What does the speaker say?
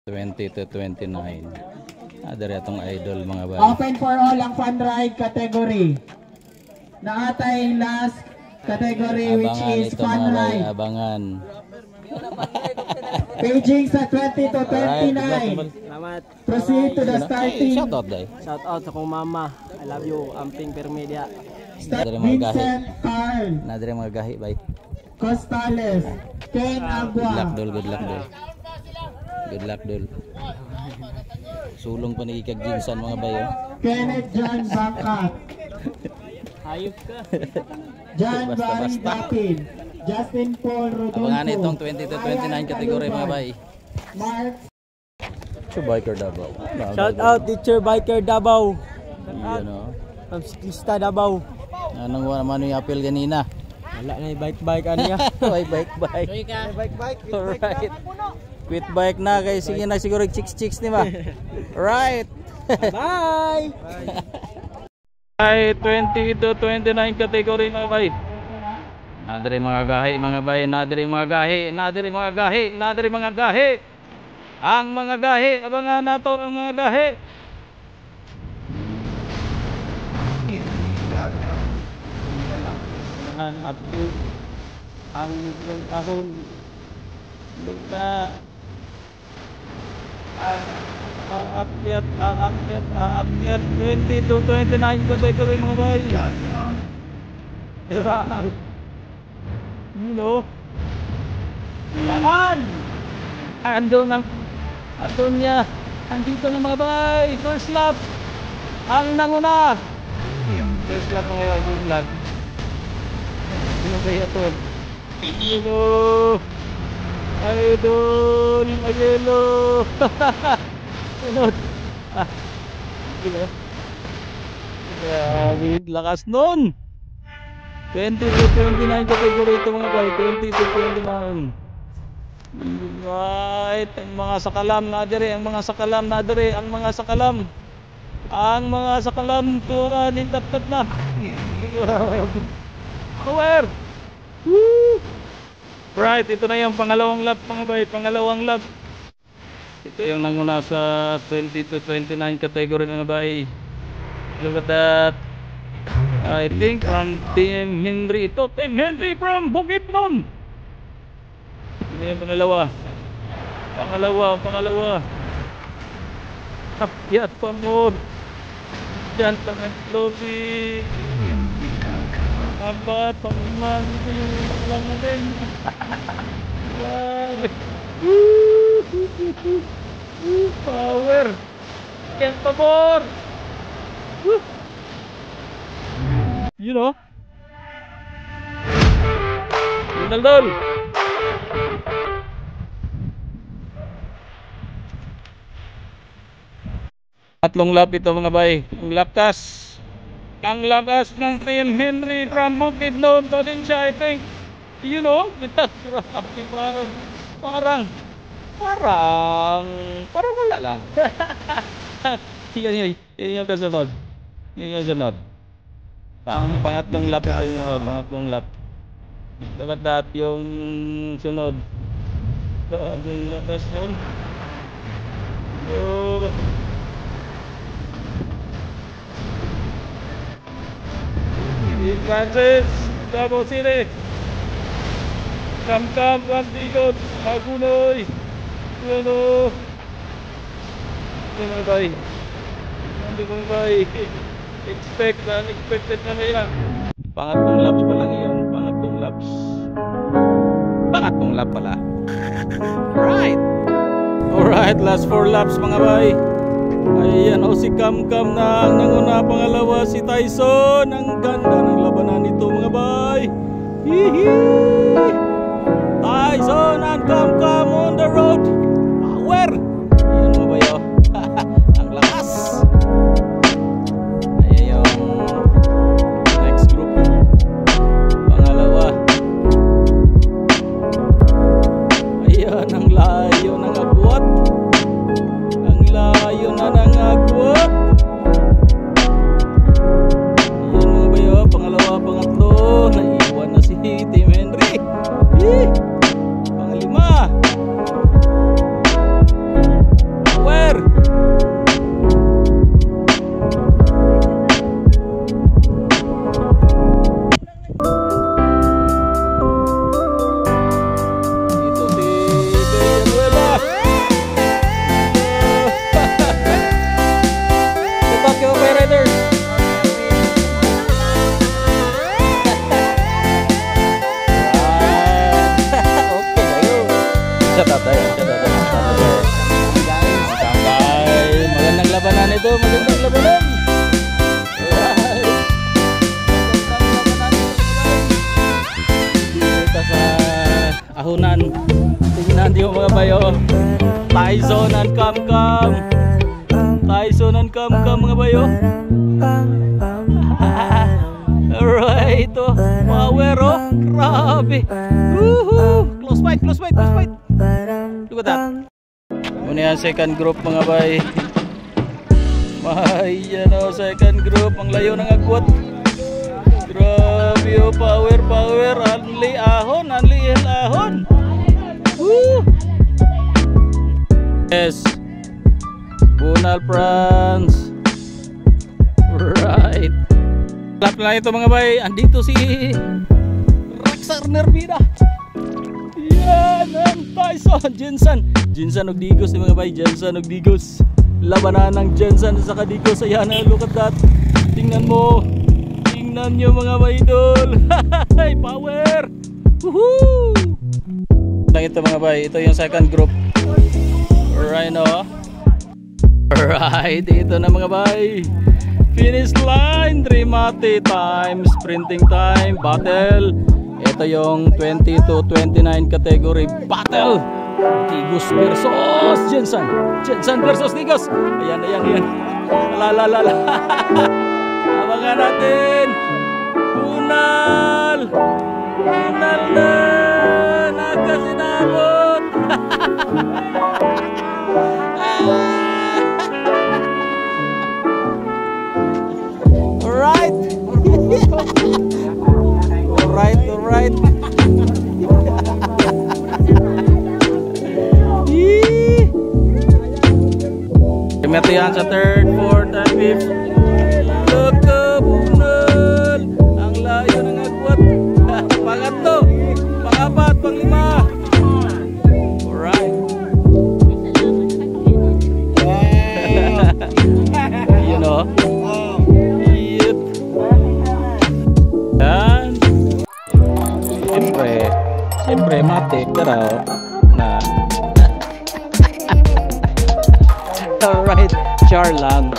20 to 29. Dari atong idol mga bay. Open for all ang fun ride category. Naatay last category which is fun ride. Abangan. Paging sa 20 to 29. Salamat. Proceed to the starting. Shout out day. Shout out sa kong mama. I love you, Amping Permedia. Vincent Carl. Nadre mga gahi bay. Costales. Ken Agua. Good luck dol. Good luck dol. Sulong pa ni kag Jinsan mga bayo. Kenneth John Bangkat. Hayop ka. John Barry Dapin. Justin Paul Rodolfo. Abangan itong 20 to 29 kategory mga bay. Mark. Biker Davao. Shout out Teacher Biker Davao. Yan o. From Siklista Davao. Anong naman yung appeal ganina? Wala na yung bike aniya. Bike. Alright. Quit bike na kay sige na siguro chicks ni ba. Right. Bye. Ay 20 to 29 category mga bay. Nadiri mga gahi mga bay, nadiri mga gahi. Ang mga gahi, abangan nato ang mga gahi. Ang ahon lupa aakyat 20 to 29 category mga bay. Andun niya. Andito na mga bay. First lap. Ang nanguna. First lap mga bay. First lap. Sino kaya ito? Idol. Magelo. Sunod. Gila. Grabe. Lakas nun. 20 to 29 category ito mga bay. 20 to 29. Right, ang mga sakalam na dire, ang mga sakalam tura nindaptat na. Power. Woo! Right, ito na yung pangalawang lap mga bay, Ito yung nanguna sa 20 to 29 category mga bay. Look at that. I think from Team Henry ito, Team Henry from Bukidnon. Ini yang pangalawa. Akyat pamod. Diyan tangan lobby. Apat pamman lang din. Power. Ken pabor. You know. Nandol. Tatlong lap ito mga bay. Ang lakas ng Team Henry from Bukidnon to din siya, I think. You know, parang wala lang. Yan yung kasunod. Pangatlong lap dapat yung sunod. Ang lakas yun. Francis, Davao City. Kamkam, Antigod, Magunoy. Ano bay? Unexpected na yan. Pangatlong laps pa lang yun. Pangatlong lap pala. Alright, last 4 laps mga bay. Ayan o si Kamkam na ang nanguna, pangalawa si Tyson. Ang ganda ng labanan nito mga bay. Tyson and Kamkam on the road. Power. Ayan mga bay o. Ang lakas. Ayan yung next group. Pangalawa. Ayan ang layo ng agwat. Layo na nangagwat. Ayan mga bayo, pangalawa, pangatlo. Naiwan na si Team Henry. Pangalima. bayo. Tyson and Kamkam. Tyson and Kamkam mga bayo. Alright, oh. Power, oh. Grabe. Woohoo. Close fight, close fight, close fight. Look at that. Muna yan, second group mga bay. Yan o, second group. Ang layo ng agwat. Grabe o, power, power. Anli ahon, anli ahon. Woo! Yes. Bunal France. Right. Lap lang ito mga bay. Andito si Rexar Nervida. Yan ang Tyson. Jensen og Digos mga bay. Jensen og Digos. Labanan ng Jensen sa Digos. Ayan, look at that. Tingnan mo. Tingnan nyo mga idol. Hey, power. Woohoo! Lang ito mga bay. Ito yung second group. Right, no? Right, ito na mga bay. Finish line, remate time, sprinting time, battle. Ito yung 20 to 29 category battle. Digos versus Jensen. Jensen versus Digos. Ayan, ayan, ayan. Lalalala. Abangan natin. Bunal. Bunal na. Nakasinabot. Alright. Alright, alright. Ito yan sa third, fourth, and fifth. Bunal. Ang layo ng agwat. Pangatlo, pangapat, panglima. Alright. You know. Yep. Yan. Siyempre matik daraw na. Alright, char lang.